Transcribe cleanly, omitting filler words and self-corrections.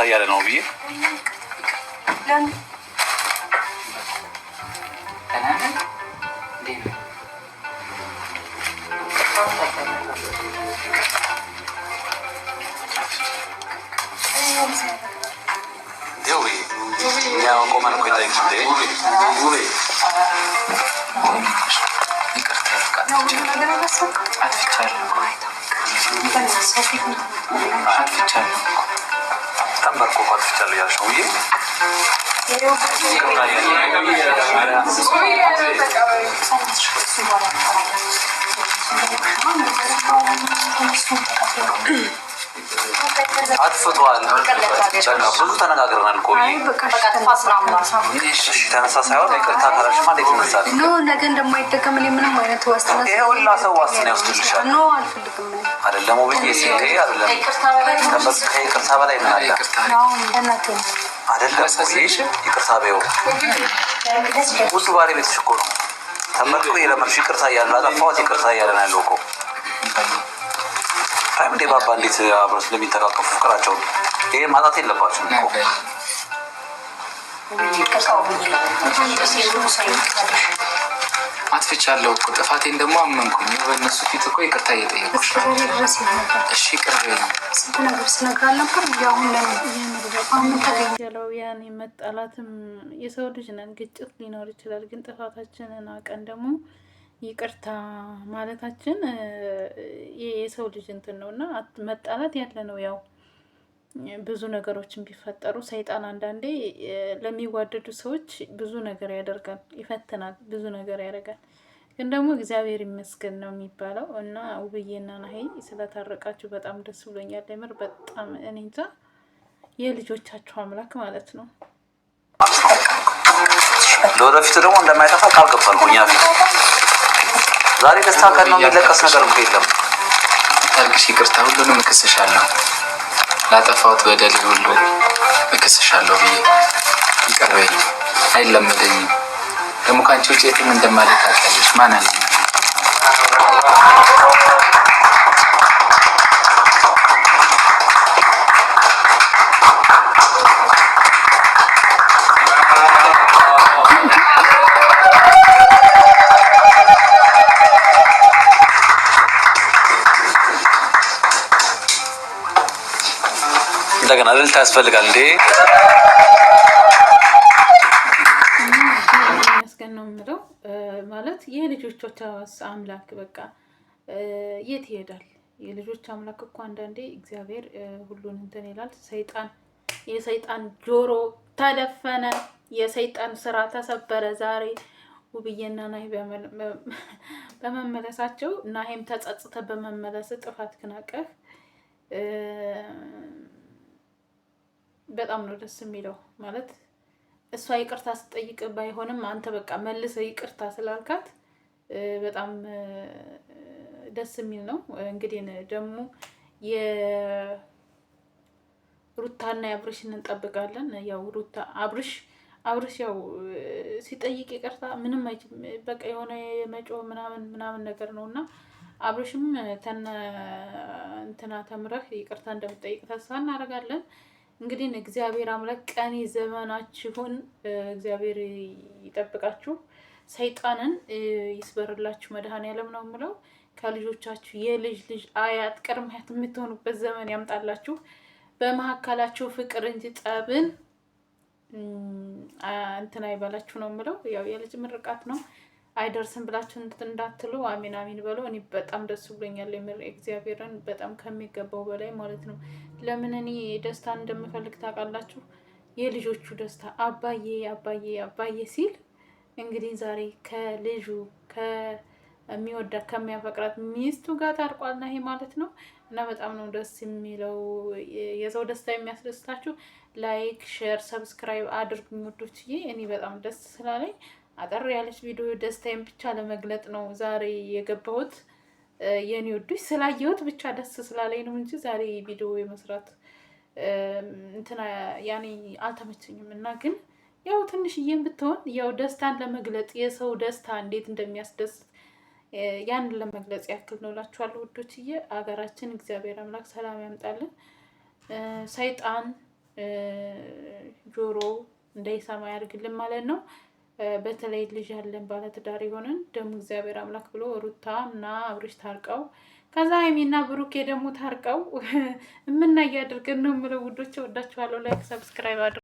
እያለ ነው ብዬ ያው ቆመን እኮ ይታይሽ እንዴ ተንበርኮ አጥፍቻለሁ ያልሽ ነው ብዬ አጥፍቷል። ብዙ ተነጋግረናል እኮ ተነሳ ሳይሆን ይቅርታ ካላልሽ ማለት ይነሳል። ነገ እንደማይደገም ምንም አይነት ዋስትና ይሄ ሁላ ሰው ዋስትና ይወስድልሻል አይደለም ብዬ ሲሄ አይደለም ከይቅርታ በላይ ምን አለ አይደለም ይሽ ይቅርታ በይው ውድ ባለቤትሽ እኮ ነው ተመርቆ የለመድሽ ይቅርታ እያለ አጠፋሁት ይቅርታ እያለ ነው ያለው እኮ ታይም ባባ እንዴት አብረው ስለሚተቃቀፉ ፍቅራቸው ይሄ ማጣት የለባችሁም እኮ አጥፍቻለሁ እኮ ጥፋቴን ደግሞ አመንኩኝ። በእነሱ ፊት እኮ ይቅርታ እየጠየኩሽ እሺ ቅርብ ነው ያኔ መጣላትም የሰው ልጅ ነን፣ ግጭት ሊኖር ይችላል። ግን ጥፋታችንን አውቀን ደግሞ ይቅርታ ማለታችን የሰው ልጅ እንትን ነውና መጣላት ያለ ነው። ያው ብዙ ነገሮችን ቢፈጠሩ ሰይጣን አንዳንዴ ለሚዋደዱ ሰዎች ብዙ ነገር ያደርጋል፣ ይፈትናል፣ ብዙ ነገር ያደርጋል። ግን ደግሞ እግዚአብሔር ይመስገን ነው የሚባለው እና ውብዬና ናሂ ስለታረቃችሁ በጣም ደስ ብሎኛል። የምር በጣም እኔ እንጃ የልጆቻችሁ አምላክ ማለት ነው። ለወደፊቱ ደግሞ እንደማይጠፋ ቃል ገብቷል። ዛሬ ደስታ ቀን ነው፣ የሚለቀስ ነገር እኮ የለም። ታልቅሽ ይቅርታ ሁሉንም እክስሻለሁ፣ ላጠፋሁት በደል ሁሉ እክስሻለሁ ብዬ ይቅር በይኝ። አይለመደኝም ደግሞ ከአንቺ ውጭ የትም እንደማለት ታውቂያለሽ። ማን አለ እንደገና ልልታ ያስፈልጋል እንዴ? መስገን ነው የምለው ማለት የልጆቿ አምላክ በቃ የት ይሄዳል? የልጆች አምላክ እኮ አንዳንዴ እግዚአብሔር ሁሉን እንትን ይላል። የሰይጣን ጆሮ ተደፈነ፣ የሰይጣን ስራ ተሰበረ። ዛሬ ውብዬና ናሂ በመመለሳቸው ናሂም ተጸጽተ በመመለስ ጥፋት ክናቀፍ በጣም ነው ደስ የሚለው። ማለት እሷ ይቅርታ ስጠይቅ ባይሆንም አንተ በቃ መልሰ ይቅርታ ስላልካት በጣም ደስ የሚል ነው። እንግዲህ ደግሞ የሩታና የአብርሽን እንጠብቃለን። ያው ሩታ አብርሽ ያው ሲጠይቅ ይቅርታ ምንም በቃ የሆነ የመጮህ ምናምን ነገር ነውና አብርሽም እንትና ተምረህ ይቅርታ እንደምጠይቅ ተስፋ እናደርጋለን። እንግዲህ እግዚአብሔር አምላክ ቀኒ ዘመናችሁን እግዚአብሔር ይጠብቃችሁ፣ ሰይጣንን ይስበርላችሁ። መድኃኔዓለም ነው የምለው። ከልጆቻችሁ የልጅ አያት ቅድመ አያት የምትሆኑበት ዘመን ያምጣላችሁ። በመሀከላችሁ ፍቅር እንጂ ጠብን እንትን አይባላችሁ ነው የምለው። ያው የልጅ ምርቃት ነው አይደርስም ብላችሁ እንዳትሉ አሚን አሚን በሉ። እኔ በጣም ደስ ብሎኛል እግዚአብሔርን በጣም ከሚገባው በላይ ማለት ነው። ለምን እኔ ደስታን እንደምፈልግ ታውቃላችሁ? የልጆቹ ደስታ አባዬ አባዬ አባዬ ሲል እንግዲህ ዛሬ ከልጁ ከሚወዳት ከሚያፈቅራት ሚስቱ ጋር ታርቋል ናሂ ማለት ነው። እና በጣም ነው ደስ የሚለው። የሰው ደስታ የሚያስደስታችሁ ላይክ፣ ሼር፣ ሰብስክራይብ አድርጉኝ ወዶችዬ። እኔ በጣም ደስ ስላለኝ አጠር ያለች ቪዲዮ ደስታዬን ብቻ ለመግለጥ ነው ዛሬ የገባሁት። የኔ ወዶች ስላየሁት ብቻ ደስ ስላለኝ ነው እንጂ ዛሬ ቪዲዮ የመስራት እንትና ያኔ አልተመቸኝም። እና ግን ያው ትንሽዬም ብትሆን ያው ደስታን ለመግለጥ የሰው ደስታ እንዴት እንደሚያስደስት ያንን ለመግለጽ ያክል ነው እላችኋለሁ ውዶችዬ። አገራችን እግዚአብሔር አምላክ ሰላም ያምጣልን። ሰይጣን ጆሮ እንዳይሰማ ያድርግልን ማለት ነው። በተለይ ልጅ ያለን ባለትዳር የሆነን ደግሞ እግዚአብሔር አምላክ ብሎ ሩታ እና አብርሽ ታርቀው ከዛ ሀይሚና ብሩኬ ደግሞ ታርቀው እምናይ ያድርገን ነው የምለው ውዶች። ወዳችኋለሁ። ላይክ ሰብስክራይብ አድርጉ።